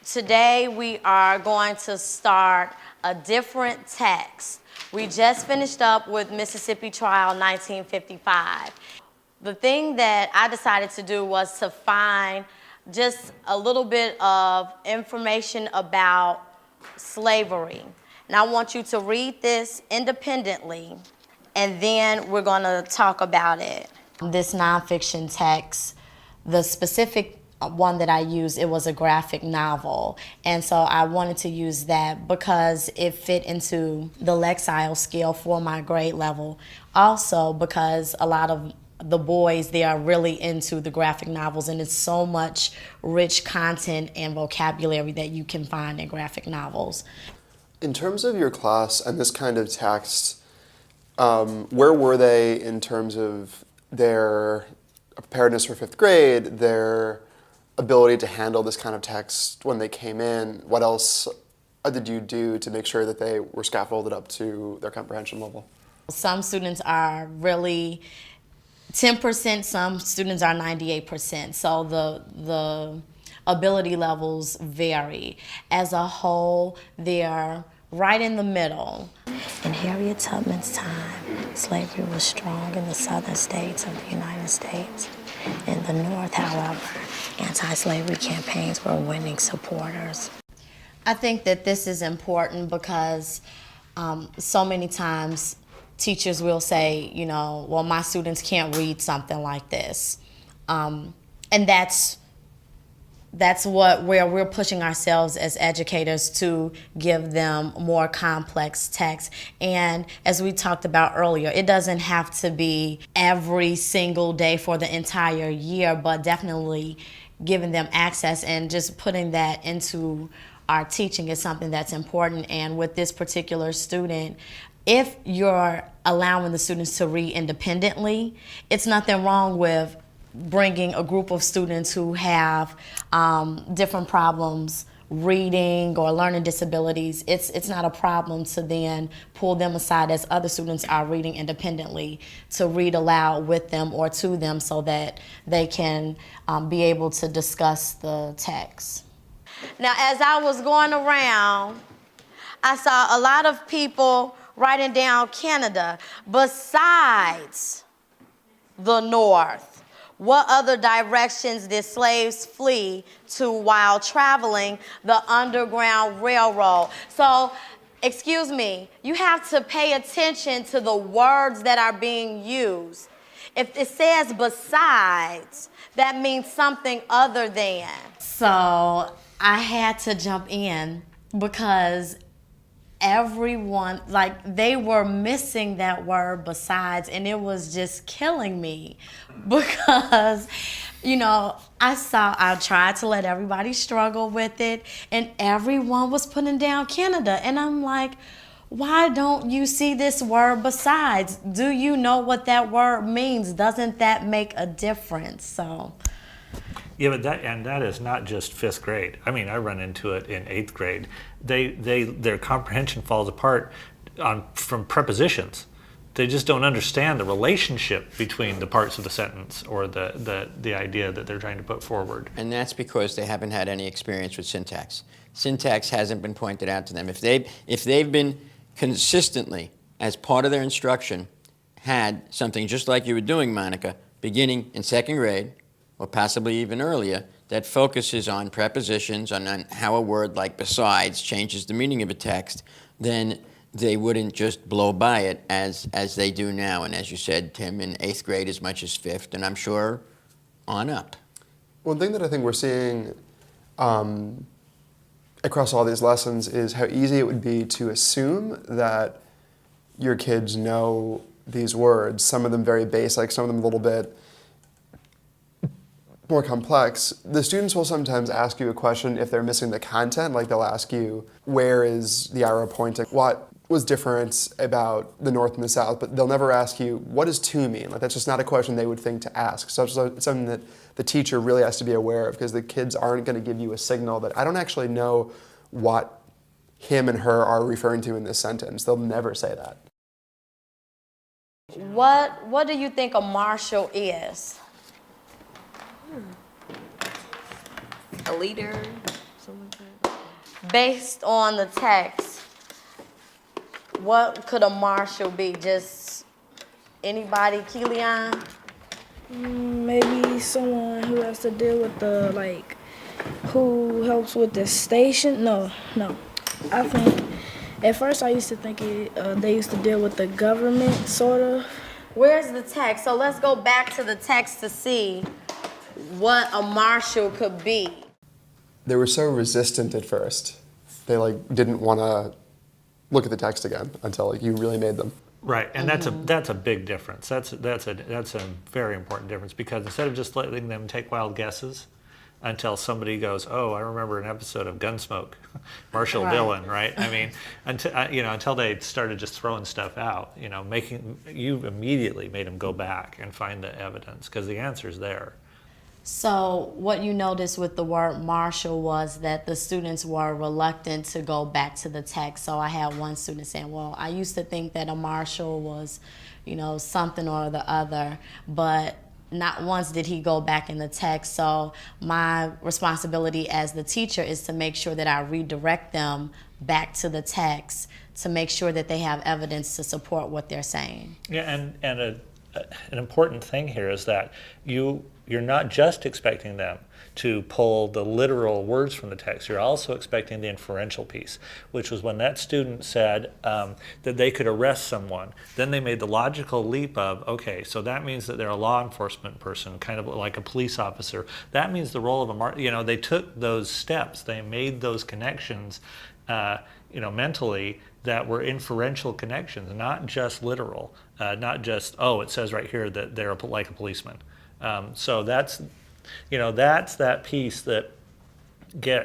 Today we are going to start a different text. We just finished up with Mississippi Trial 1955. The thing that I decided to do was to find just a little bit of information about slavery. And I want you to read this independently, and then we're going to talk about it. This nonfiction text, the specific one that I used, it was a graphic novel. And so I wanted to use that because it fit into the Lexile scale for my grade level. Also because a lot of the boys, they are really into the graphic novels, and it's so much rich content and vocabulary that you can find in graphic novels. In terms of your class and this kind of text, where were they in terms of their preparedness for fifth grade, their ability to handle this kind of text when they came in? What else did you do to make sure that they were scaffolded up to their comprehension level? Some students are really 10%, some students are 98%. So the ability levels vary. As a whole, they're right in the middle. In Harriet Tubman's time, slavery was strong in the southern states of the United States. In the North, however, anti-slavery campaigns were winning supporters. I think that this is important because so many times teachers will say, you know, well, my students can't read something like this. And that's where we're pushing ourselves as educators to give them more complex text. And as we talked about earlier, it doesn't have to be every single day for the entire year, but definitely giving them access and just putting that into our teaching is something that's important. And with this particular student, if you're allowing the students to read independently, it's nothing wrong with bringing a group of students who have different problems reading or learning disabilities. It's not a problem to then pull them aside as other students are reading independently to read aloud with them or to them so that they can be able to discuss the text. Now, as I was going around, I saw a lot of people writing down Canada. Besides the North, what other directions did slaves flee to while traveling the Underground Railroad? So, excuse me, you have to pay attention to the words that are being used. If it says besides, that means something other than. So I had to jump in because everyone, like, they were missing that word besides, and it was just killing me because, you know, I tried to let everybody struggle with it, and everyone was putting down Canada, and I'm like, why don't you see this word besides? Do you know what that word means? Doesn't that make a difference? So. Yeah, but that is not just fifth grade. I mean, I run into it in eighth grade. Their comprehension falls apart from prepositions. They just don't understand the relationship between the parts of the sentence or the idea that they're trying to put forward. And that's because they haven't had any experience with syntax. Syntax hasn't been pointed out to them. If they've been consistently, as part of their instruction, had something just like you were doing, Monica, beginning in second grade, or possibly even earlier, that focuses on prepositions, on how a word like besides changes the meaning of a text, then they wouldn't just blow by it as they do now. And as you said, Tim, in eighth grade as much as fifth, and I'm sure on up. One thing that I think we're seeing across all these lessons is how easy it would be to assume that your kids know these words, some of them very basic, some of them a little bit more complex. The students will sometimes ask you a question if they're missing the content, like they'll ask you, where is the arrow pointing? What was different about the North and the South? But they'll never ask you, what does to mean? Like, that's just not a question they would think to ask. So it's something that the teacher really has to be aware of, because the kids aren't going to give you a signal that I don't actually know what him and her are referring to in this sentence. They'll never say that. What do you think a marshal is? A leader, something like that. based on the text, what could a marshal be? Just anybody, Keelian? Maybe someone who has to deal with the, like, who helps with the station. No. I think, at first I used to think they used to deal with the government, sort of. Where's the text? So let's go back to the text to see what a marshal could be. They were so resistant at first. They didn't want to look at the text again until you really made them. Right, and that's a big difference. That's a very important difference, because instead of just letting them take wild guesses until somebody goes, oh, I remember an episode of Gunsmoke, Marshall Dillon, right? I mean, until they started just throwing stuff out, you immediately made them go back and find the evidence, because the answer's there. So what you noticed with the word marshal was that the students were reluctant to go back to the text. So I had one student saying, well, I used to think that a marshal was, something or the other, but not once did he go back in the text. So my responsibility as the teacher is to make sure that I redirect them back to the text to make sure that they have evidence to support what they're saying. Yeah, and an important thing here is that you're not just expecting them to pull the literal words from the text. You're also expecting the inferential piece, which was when that student said that they could arrest someone. Then they made the logical leap of, okay, so that means that they're a law enforcement person, kind of like a police officer. That means the role of they took those steps. They made those connections, mentally, that were inferential connections, not just literal, not just, oh, it says right here that they're like a policeman. So that's that piece that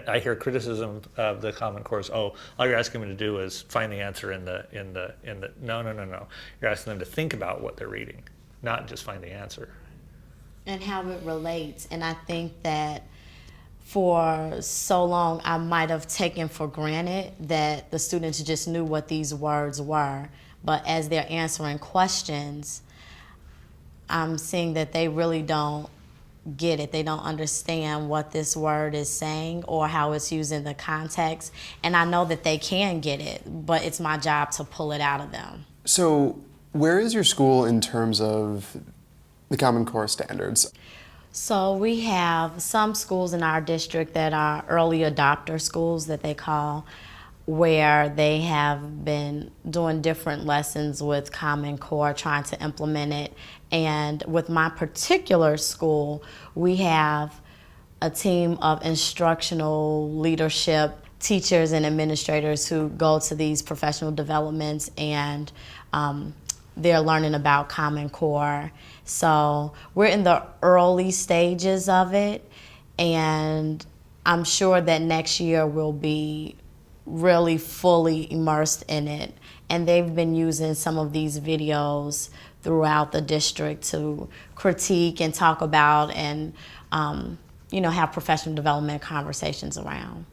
I hear criticism of the Common Core is, oh, all you're asking them to do is find the answer in the no. You're asking them to think about what they're reading, not just find the answer. And how it relates. And I think that for so long, I might have taken for granted that the students just knew what these words were. But as they're answering questions, I'm seeing that they really don't get it. They don't understand what this word is saying or how it's used in the context. And I know that they can get it, but it's my job to pull it out of them. So where is your school in terms of the Common Core standards? So we have some schools in our district that are early adopter schools that they call, where they have been doing different lessons with Common Core, trying to implement it. And with my particular school, we have a team of instructional leadership teachers and administrators who go to these professional developments, and they're learning about Common Core. So we're in the early stages of it, and I'm sure that next year we'll be really fully immersed in it. And they've been using some of these videos throughout the district to critique and talk about and have professional development conversations around.